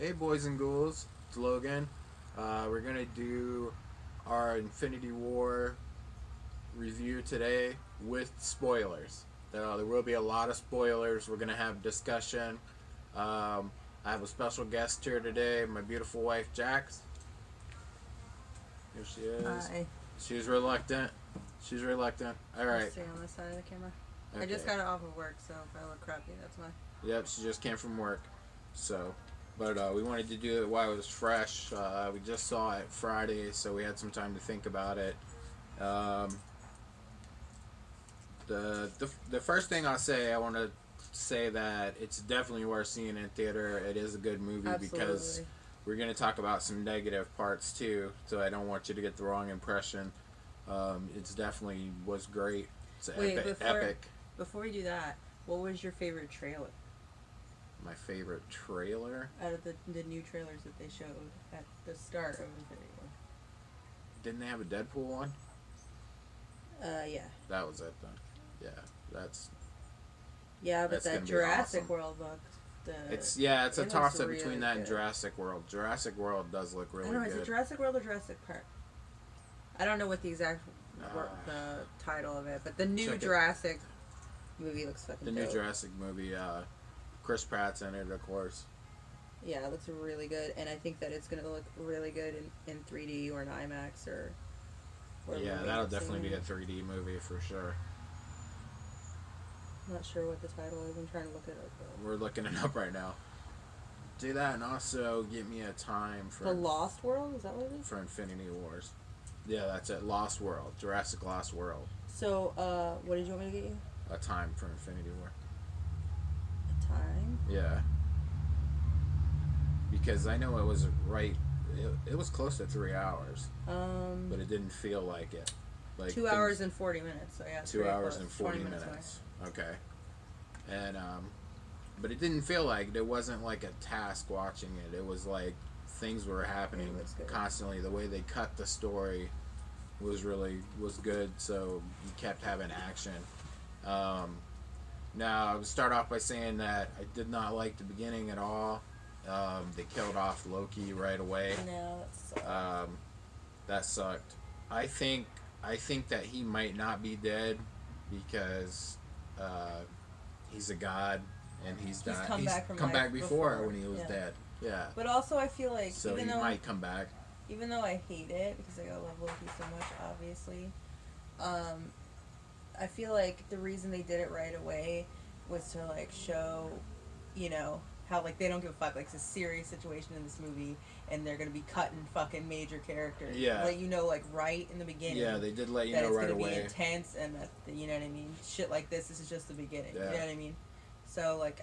Hey, boys and ghouls, it's Logan. We're gonna do our Infinity War review today with spoilers. There will be a lot of spoilers. We're gonna have discussion. I have a special guest here today, my beautiful wife Jax. Here she is. Hi. She's reluctant. She's reluctant. All I'll right. stay on this side of the camera. Okay. I just got off of work, so if I look crappy, that's why. Yep, she just came from work. So, but we wanted to do it while it was fresh. We just saw it Friday, so we had some time to think about it. Um, the first thing I'll say, I want to say that it's definitely worth seeing in theater. It is a good movie because Absolutely. we're going to talk about some negative parts too. So I don't want you to get the wrong impression. It's definitely was great. It's Wait, epic. before we do that, what was your favorite trailer My favorite trailer. out of the new trailers that they showed at the start of Infinity War? Didn't they have a Deadpool one? Yeah. That was it then. Yeah, that's Yeah, but That's that gonna be Jurassic awesome. World looked. it's a it looks toss up really between that and good. Jurassic World. Jurassic World does look I really don't know, is it good. Jurassic World or Jurassic Park? I don't know what the exact Uh, the title of it, but the new check it. Jurassic movie looks fucking The new dope. Jurassic movie. Chris Pratt's in it, of course. Yeah, it looks really good, and I think that it's gonna look really good in 3D or an IMAX or. Yeah, that'll definitely be a 3D movie for sure. I'm not sure what the title is. I'm trying to look it up. We're looking it up right now. Do that, and also get me a time The Lost World, is that what it is? for Infinity Wars. Yeah, that's it. Lost World, Jurassic Lost World. So, what did you want me to get you? A time for Infinity War. A time. Yeah, because I know it was right. It was close to 3 hours, but it didn't feel like it. Like 2 hours and 40 minutes. So yeah, it's 2 hours close. and 40 20 minutes. Okay, and but it didn't feel like it wasn't like a task watching it. It was like things were happening It was good. constantly. The way they cut the story was good. So you kept having action. Um, Now I would start off by saying that I did not like the beginning at all. They killed off Loki right away. No, that's. That sucked. I think that he might not be dead because he's a god and he's died. come back from come life back before before. when he was Yeah. dead. Yeah. But also, I feel like So he might come back. even though I hate it because I love Loki so much, obviously, I feel like the reason they did it right away was to like show, how like they don't give a fuck. Like it's a serious situation in this movie, and they're gonna be cutting fucking major characters. Yeah. Like like right in the beginning. Yeah, they did let you that know it's right gonna be away. intense, and that you know what I mean. Shit like this is just the beginning. Yeah. You know what I mean. So like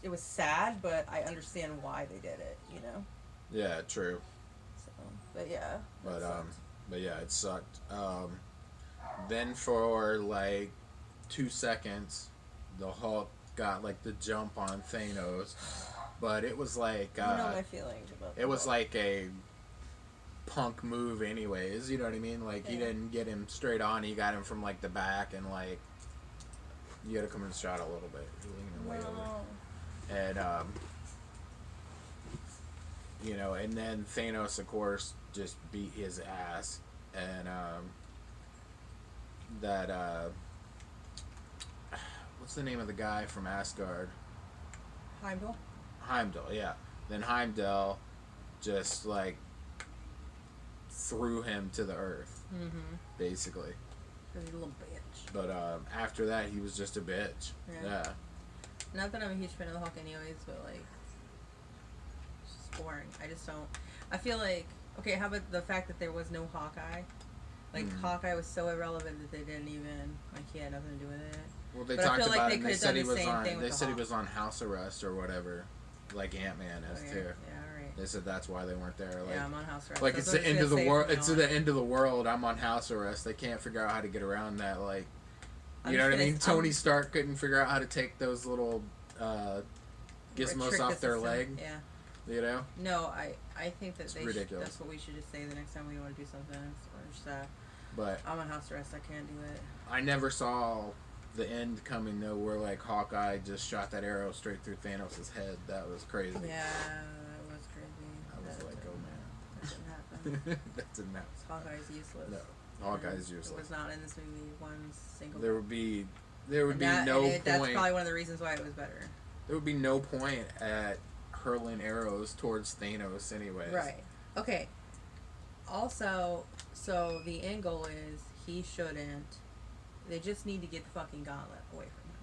it was sad, but I understand why they did it. Yeah, true. So, but yeah. But that sucked. but yeah, it sucked. Then for like 2 seconds, the Hulk got like the jump on Thanos, but it was like You know my feelings about. it was like a punk move, anyways. You know what I mean? Like he Yeah. didn't get him straight on; he got him from like the back, and like you got to come in the shot a little bit. You're leaning way over, and and then Thanos, of course, just beat his ass, and that what's the name of the guy from Asgard? Heimdall. Heimdall, yeah. Then Heimdall just like threw him to the earth, Mm-hmm. basically. He's a little bitch. But after that, he was just a bitch. Yeah. Not that I'm a huge fan of the Hulk, anyways, but like, it's just boring. I just don't. I feel like how about the fact that there was no Hawkeye? Like Hawkeye was so irrelevant that they didn't even he had nothing to do with it. Well, they But I talked feel like about they it. And could they have said done he the was same on. thing with They the said he Hawk. was on house arrest or whatever, like Ant-Man is too. Yeah, alright. They said that's why they weren't there. Like, Yeah, I'm on house arrest. like That's it's what the I was end of the gonna say world. from It's now the on. end of the world. I'm on house arrest. They can't figure out how to get around that. Like, I'm you know just what I mean? gonna- Tony Stark couldn't figure out how to take those little gizmos Trick off the their system. leg. Yeah. You know? No, I think that It's they ridiculous. that's what we should just say the next time we want to do something. Or just, But I'm on house arrest. I can't do it. I never saw the end coming though, where like Hawkeye just shot that arrow straight through Thanos' head. That was crazy. Yeah, it was crazy. I was like, oh man, that didn't happen. that didn't happen. Hawkeye's useless. No, Hawkeye's It useless. was not in this movie one single. There would be no point. That's probably one of the reasons why it was better. There would be no point at hurling arrows towards Thanos, anyways. Right. Okay. Also, so the end goal is he shouldn't. They just need to get the fucking gauntlet away from him.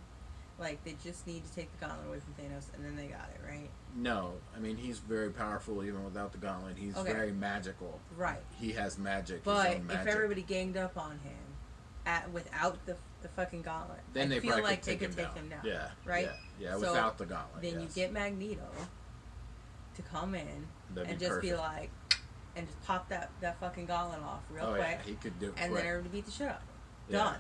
Like, they just need to take the gauntlet away from Thanos, and then they got it, right? No, I mean, he's very powerful even without the gauntlet. He's very magical. Right. He has magic. But his own magic. if everybody ganged up on him without the fucking gauntlet, then I they feel probably like could they take could him take him down. Yeah. Right? Yeah, So without the gauntlet. Then you get Magneto to come in That'd and be just perfect. be like, and just pop that fucking gauntlet off real quick. Yeah, he could do it and quick. then everybody beat the shit out of him. Yeah. Done.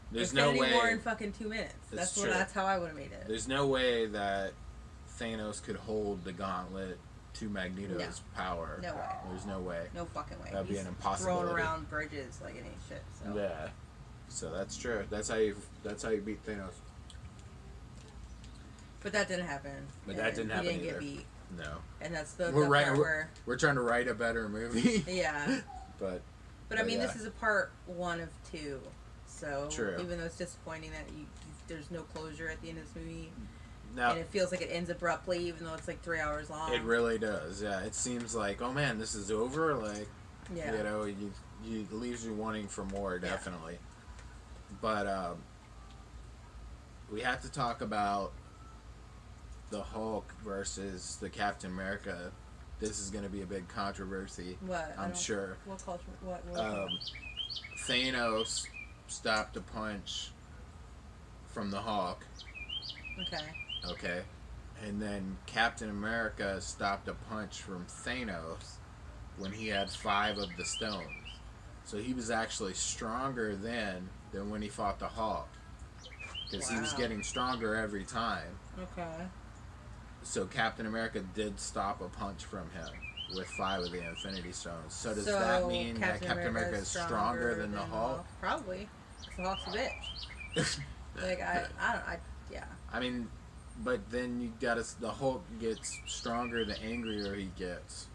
There's Infinity no way. War in fucking 2 minutes. It's That's how I would have made it. There's no way that Thanos could hold the gauntlet to Magneto's power. No way. There's no way. No fucking way. That'd be He's an impossibility. Throwing around bridges like it ain't shit. So. Yeah. So that's true. That's how you beat Thanos. But that didn't happen. But that didn't happen He didn't either. get beat. No. And that's the We're part where... We're trying to write a better movie. Yeah. But I mean, yeah. this is a part 1 of 2. So True. even though it's disappointing that there's no closure at the end of this movie, now, and it feels like it ends abruptly, even though it's like 3 hours long. it really does. Yeah, it seems like, oh man, this is over. Like, Yeah. you know, it leaves you wanting for more, definitely. Yeah. But we have to talk about the Hulk versus the Captain America. This is going to be a big controversy. What? I'm sure. What culture? What? Thanos stopped a punch from the Hulk. Okay. Okay. And then Captain America stopped a punch from Thanos when he had 5 of the stones. So he was actually stronger then than when he fought the Hulk. Because he was getting stronger every time. Okay. So Captain America did stop a punch from him with 5 of the Infinity Stones. So does that mean that Captain America is stronger than the Hulk? Probably. The Hulk's a bitch. Like, yeah. I mean, but then you gotta, the Hulk gets stronger the angrier he gets.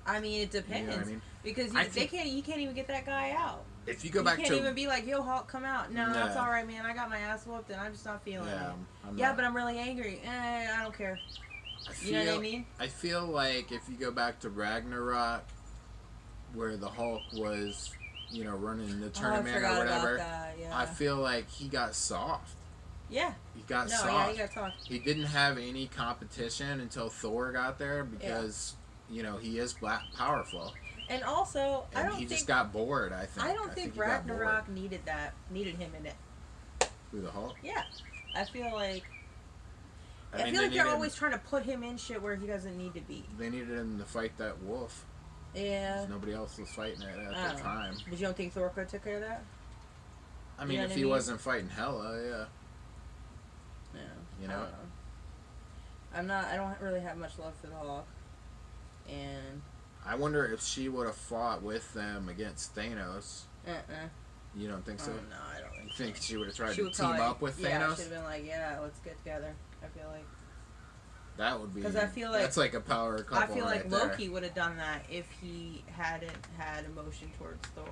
I mean, it depends. You know what I mean? Because you can't even get that guy out. If you go back to... You can't even be like, yo, Hulk, come out. No, it's alright, man. I got my ass whooped and I'm just not feeling it. But I'm really angry. I don't care. You know what I mean? I feel like if you go back to Ragnarok, where the Hulk was, you know, running the tournament or whatever, I feel like he got soft. Yeah. He got soft. Yeah, he got soft. He didn't have any competition until Thor got there because, you know, he is powerful. And also, he just got bored, I think. I don't think Ragnarok needed him in it. Who, the Hulk? Yeah. I feel like they're always trying to put him in shit where he doesn't need to be. They needed him to fight that wolf. Yeah. Nobody else was fighting it at the time. But you don't think Thor could have took care of that? I mean, if he wasn't fighting Hela, yeah. Yeah. You know? I don't really have much love for the Hulk. And... I wonder if she would have fought with them against Thanos. You don't think so? No, I don't think You think she would have tried to team up with Thanos? Yeah, she'd have been like, yeah, let's get together. I feel like... That would be... Because I feel like... That's like a power couple I feel like right Loki would have done that if he hadn't had emotion towards Thor.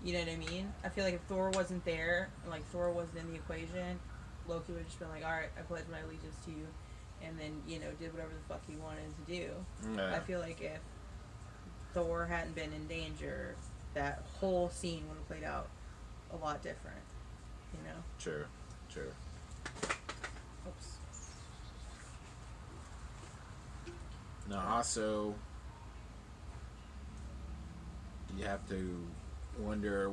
You know what I mean? I feel like if Thor wasn't there, like Thor wasn't in the equation, Loki would have just been like, alright, I pledge my allegiance to you. And then, you know, did whatever the fuck he wanted to do. Yeah. I feel like if Thor hadn't been in danger, that whole scene would have played out a lot different. You know? True. Oops. Now, also, you have to wonder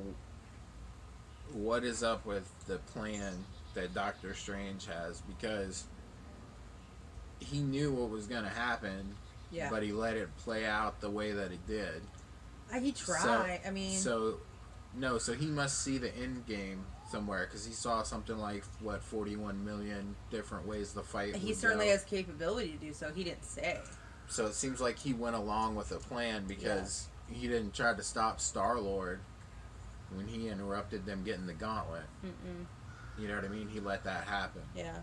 what is up with the plan that Doctor Strange has, because he knew what was going to happen, but he let it play out the way that it did. He tried. So he must see the end game somewhere, because he saw something like 41 million different ways the fight. He certainly has capability to do so. He didn't say. So it seems like he went along with a plan because he didn't try to stop Star-Lord. when he interrupted them getting the gauntlet. Mm-mm. You know what I mean? He let that happen. Yeah.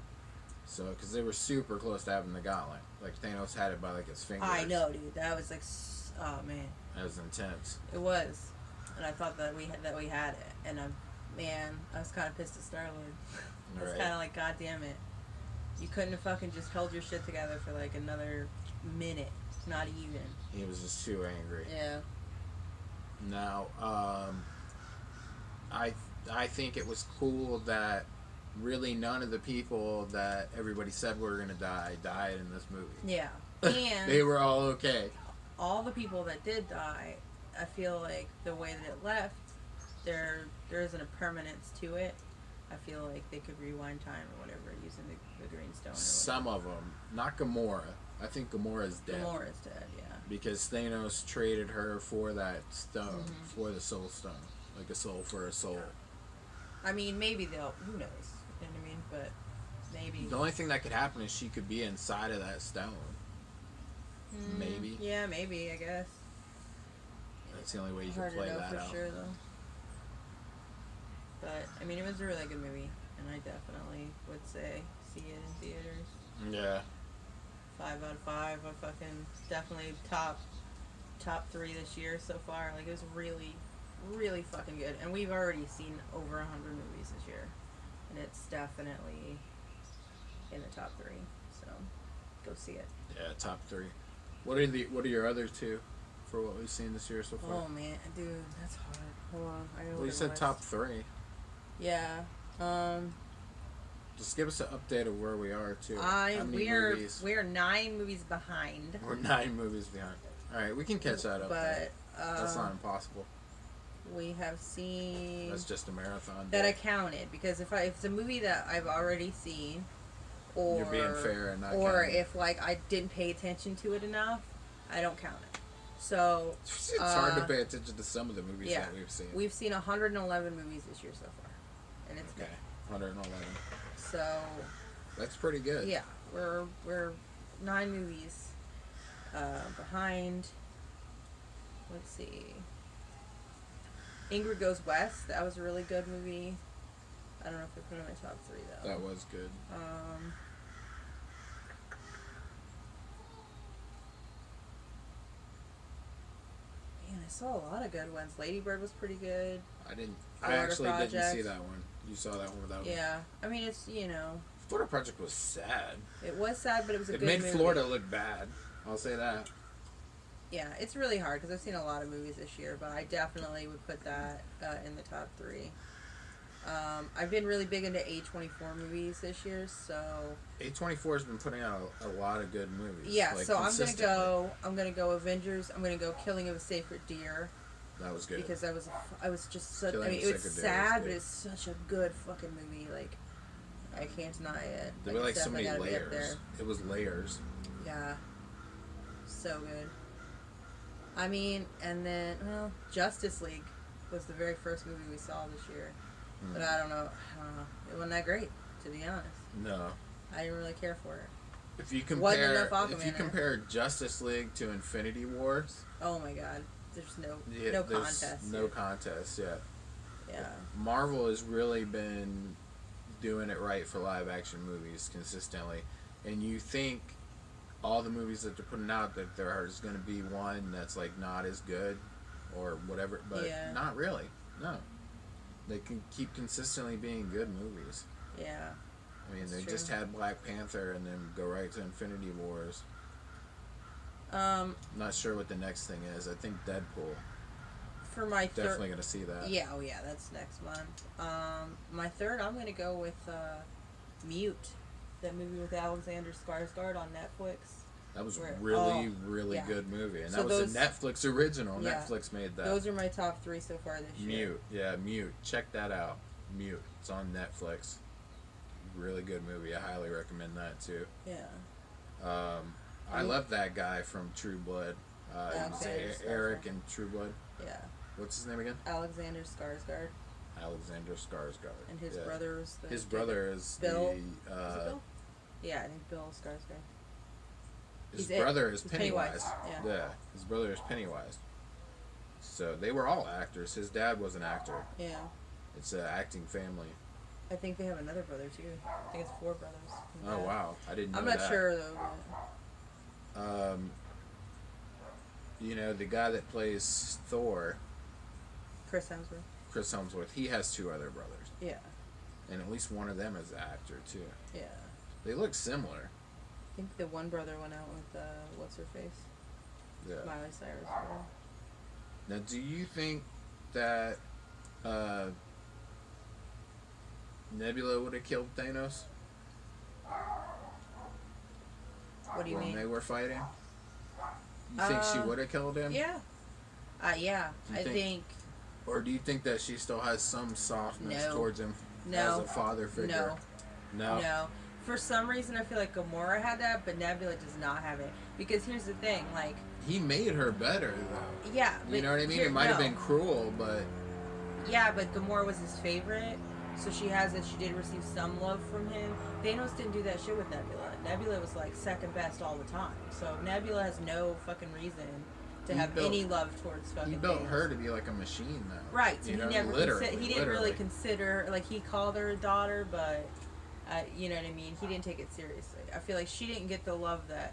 So, because they were super close to having the gauntlet. Like, Thanos had it by, like, his fingers. I know, dude. That was like, oh man. That was intense. It was, and I thought that we had it, and I was kind of pissed at Star Lord. I was kind of like, God damn it, you couldn't have fucking just held your shit together for like another minute, not even. He was just too angry. Yeah. Now, I think it was cool that really none of the people that everybody said were gonna die died in this movie. Yeah. And they were all okay. All the people that did die, I feel like the way that it left, there isn't a permanence to it. I feel like they could rewind time or whatever using the green stone. Some of them, not Gamora. I think Gamora's dead. Gamora's dead, yeah. Because Thanos traded her for that stone, for the soul stone, like a soul for a soul. I mean, maybe they'll. Who knows? You know what I mean? But maybe. The only thing that could happen is she could be inside of that stone. Maybe. Yeah, maybe. I guess. That's the only way you can Hard play to know that for out. sure, though. But I mean, it was a really good movie, and I definitely would say see it in theaters. Yeah. 5 out of 5. I fucking definitely top 3 this year so far. Like, it was really, really fucking good, and we've already seen over 100 movies this year, and it's definitely in the top 3. So go see it. Yeah, top 3. What are your other 2 for what we've seen this year so far? Oh man, dude, that's hard. Hold on, I know. Well, you said top 3. Yeah. Just give us an update of where we are too. How many movies? We're 9 movies behind. We're 9 movies behind. All right, we can catch that up. But that's not impossible. We have seen. That's just a marathon. That I counted, because if it's a movie that I've already seen, or you're being fair and not or counting. if like I didn't pay attention to it enough, I don't count it. So it's hard to pay attention to some of the movies that we've seen. We've seen 111 movies this year so far, and it's okay. 111. So that's pretty good. Yeah, we're 9 movies behind. Let's see. Ingrid Goes West. That was a really good movie. I don't know if I put it in my top 3 though. That was good. Man, I saw a lot of good ones. Lady Bird was pretty good. I actually didn't see that one. You saw that one without me. Yeah. I mean, it's, Florida Project was sad. It was sad, but it was a good movie. It made Florida look bad. I'll say that. Yeah, it's really hard because I've seen a lot of movies this year, but I definitely would put that in the top 3. I've been really big into A24 movies this year, so A24 has been putting out a lot of good movies. Yeah, so I'm gonna go Avengers. I'm gonna go Killing of a Sacred Deer. That was good because I was just such. Killing it was sad, but it's such a good fucking movie. Like, I can't deny it. There were like so many layers. It was layers. Yeah, so good. I mean, and then Justice League was the very first movie we saw this year. But I don't know. It wasn't that great, to be honest. No. I didn't really care for it. If you compare Justice League to Infinity Wars, oh my god, there's no contest. No contest, yeah. Yeah. Marvel has really been doing it right for live action movies consistently, and you think all the movies that they're putting out that there's going to be one that's like not as good or whatever, but not really. No. They can keep consistently being good movies. Yeah. I mean, they just had Black Panther and then go right to Infinity Wars. Not sure what the next thing is. I think Deadpool. For my definitely gonna see that. Yeah, that's next month. My third, I'm gonna go with Mute, that movie with Alexander Skarsgård on Netflix. That was really good movie, and that was a Netflix original. Yeah, Netflix made that. Those are my top 3 so far this year. Mute. Check that out. Mute. It's on Netflix. Really good movie. I highly recommend that too. Yeah. I love that guy from True Blood. Eric in True Blood. Yeah. What's his name again? Alexander Skarsgård. Alexander Skarsgård. And his brother is his brother is Bill. Is it Bill? Yeah, I think Bill Skarsgård. His brother is Pennywise. Yeah, his brother is Pennywise. So they were all actors. His dad was an actor. Yeah. It's an acting family. I think they have another brother too. I think it's 4 brothers. Oh wow, I didn't know I'm not that. sure though. But... You know, the guy that plays Thor, Chris Hemsworth. Chris Hemsworth, he has 2 other brothers. Yeah. And at least one of them is an actor too. Yeah. They look similar. I think the one brother went out with what's her face? Yeah. Miley Cyrus. Now, do you think that Nebula would have killed Thanos What do you when mean? they were fighting? You think she would have killed him? Yeah. Yeah. I think. Or do you think that she still has some softness No. towards him No. as a father figure? No. No. For some reason, I feel like Gamora had that, but Nebula does not have it. Because here's the thing, like... He made her better, though. Yeah. But You know what I mean? It might have been cruel, but... Yeah, but Gamora was his favorite, so she has it. She did receive some love from him. Thanos didn't do that shit with Nebula. Nebula was, like, second best all the time. So Nebula has no fucking reason to have any love towards fucking He built Thanos. her to be like a machine, though. Right, so You he know, never literally, he didn't really consider, like, he called her a daughter, but you know what I mean, he didn't take it seriously. I feel like she didn't get the love that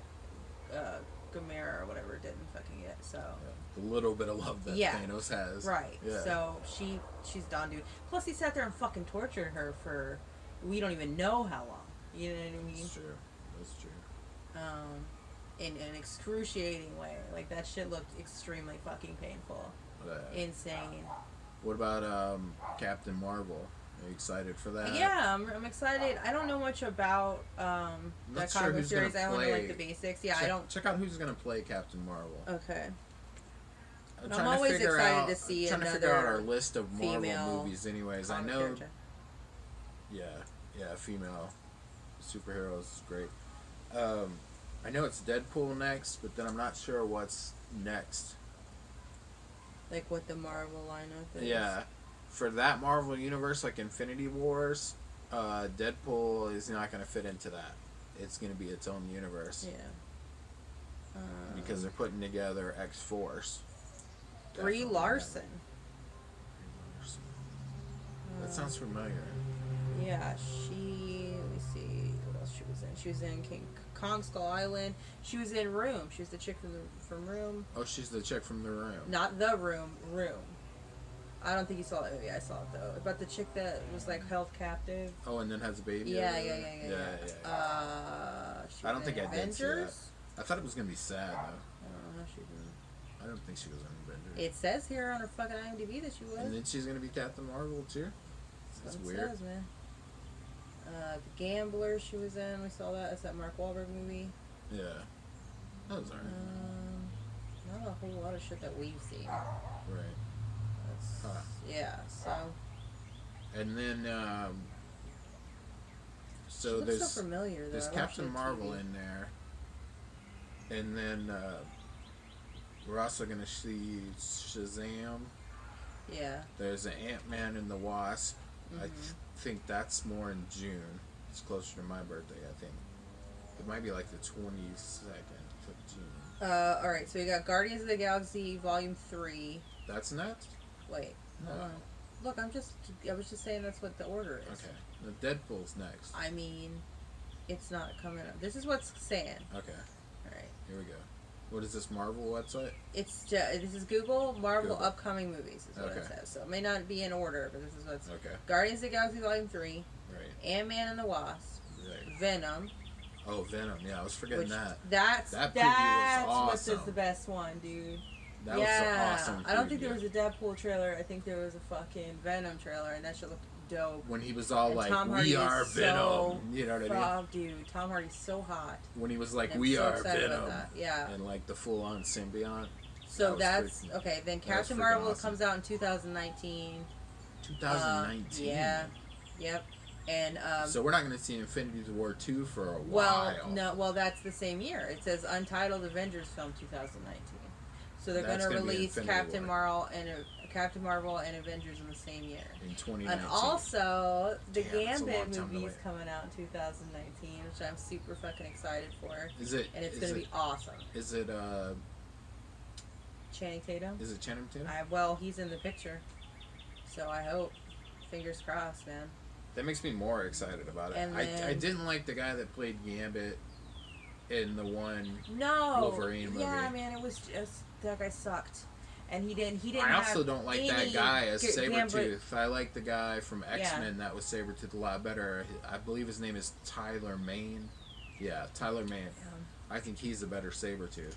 Gamera or whatever didn't fucking get, so The little bit of love that Thanos has. right. Yeah. So she's done, dude. Plus he sat there and fucking tortured her for we don't even know how long, you know what I mean? That's true. In an excruciating way. Like, that shit looked extremely fucking painful. Insane. What about Captain Marvel? Are you excited for that? Yeah, I'm excited. I don't know much about that comic book series. I only know, like, the basics. Yeah, I don't... Check out who's going to play Captain Marvel. Okay. I'm always excited to see trying another to figure out our list of Marvel female movies anyways. I know... Yeah, female superheroes is great. I know it's Deadpool next, but then I'm not sure what's next. Like what the Marvel lineup is. Yeah. For that Marvel universe, like Infinity Wars, Deadpool is not going to fit into that. It's going to be its own universe. Yeah. Because they're putting together X-Force. Brie Larson. That sounds familiar. Yeah, let me see what else she was in. She was in Kong Skull Island. She was in Room. She was the chick from Room. Oh, she's the chick from The Room. Not The Room, Room. I don't think you saw that movie. I saw it though. About the chick that was like held captive. Oh, and then has a baby. Yeah. I don't think I did see that. Avengers. I thought it was gonna be sad though. I don't know how she did. I don't think she was in Avengers. It says here on her fucking IMDb that she was. And then she's gonna be Captain Marvel too. That's what weird. it says, man. The Gambler she was in. We saw that. It's that Mark Wahlberg movie. Yeah. That was alright. Not a whole lot of shit that we've seen. Right. Yeah, so. And then, so She there's looks so familiar, though. there's I watched Captain it on Marvel TV. in there, and then we're also gonna see Shazam. Yeah. There's an Ant-Man and the Wasp. Mm-hmm. I think that's more in June. It's closer to my birthday, I think. It might be like the 22nd of June. Alright, so we got Guardians of the Galaxy Volume 3. That's next? Wait, No. hold on. Look, I was just saying that's what the order is. Okay. The Deadpool's next. I mean, it's not coming up. This is what's saying. Okay. Alright. Here we go. What is this Marvel website? It's just, this is Google Marvel Google. Upcoming Movies is what it says. So it may not be in order, but this is what's... Okay. Guardians of the Galaxy Volume 3. Right. Ant-Man and the Wasp. Right. Venom. Oh, Venom. Yeah, I was forgetting that. That's That preview was what awesome. is the best one, dude. That was an awesome I don't think there preview. was a Deadpool trailer. I think there was a fucking Venom trailer, and that shit looked dope. When he was all And like, Tom "We Hardy are is Venom," so you know what I mean? Oh, dude, Tom Hardy's so hot. When he was like, I'm "We so are excited about Venom," that. Yeah. and like the full-on symbiote. So That was that's freaking- okay. Then that was Captain freaking Marvel awesome. comes out in 2019. 2019. Yeah. Yep. And So we're not going to see Infinity War 2 for a well, while. no, well that's the same year. It says Untitled Avengers Film 2019. So they're going That's to gonna be release Infinity Captain Marvel and Avengers in the same year. In 2019. And also, the Damn, that's a long Gambit time to movie's wait. coming out in 2019, which I'm super fucking excited for. Is it? And it's is going to it- be awesome. Is it Channing Tatum. Is it Channing Tatum? Well, he's in the picture, so I hope. Fingers crossed, man. That makes me more excited about it. And then, I didn't like the guy that played Gambit in the one Wolverine movie. Yeah, man, it was just that guy sucked, and he didn't. I also don't like that guy as Sabretooth. I like the guy from X-Men that was Sabretooth a lot better. I believe his name is Tyler Mane. Yeah, Tyler Mane. Yeah. I think he's a better Sabretooth.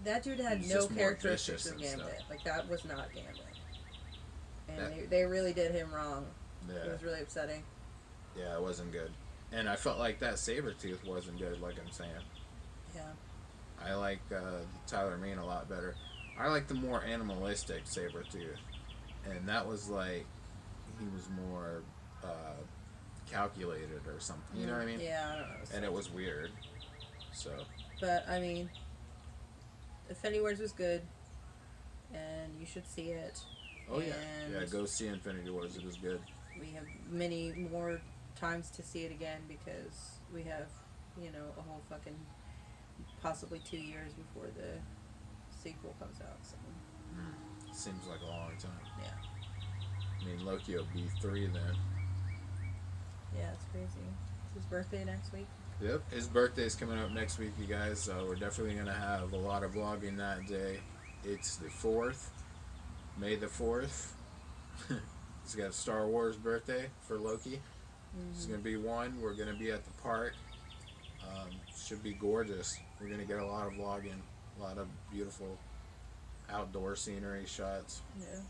That dude had no characteristics of Gambit. Like, that was not Gambit. And they really did him wrong. Yeah. It was really upsetting. Yeah, it wasn't good. And I felt like that Sabretooth wasn't good, like I'm saying. Yeah. I like Tyler Mane a lot better. I like the more animalistic Sabretooth. And that was like, he was more calculated or something. You know what I mean? Yeah, I don't know. And it was weird. So. But, I mean, Infinity Wars was good. And you should see it. Oh, yeah. Yeah, go see Infinity Wars. It was good. We have many more times to see it again because we have, a whole fucking possibly 2 years before the sequel comes out. So. Seems like a long time. Yeah. I mean, Loki will be 3 then. Yeah, it's crazy. It's his birthday next week. Yep, his birthday's coming up next week, you guys. So we're definitely going to have a lot of vlogging that day. It's the 4th. May the 4th. He's got a Star Wars birthday for Loki. It's going to be one. We're going to be at the park. Should be gorgeous. We're going to get a lot of vlogging. A lot of beautiful outdoor scenery shots. Yeah.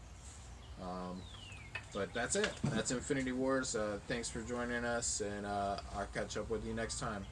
But that's it. That's Infinity Wars. Thanks for joining us, and I'll catch up with you next time.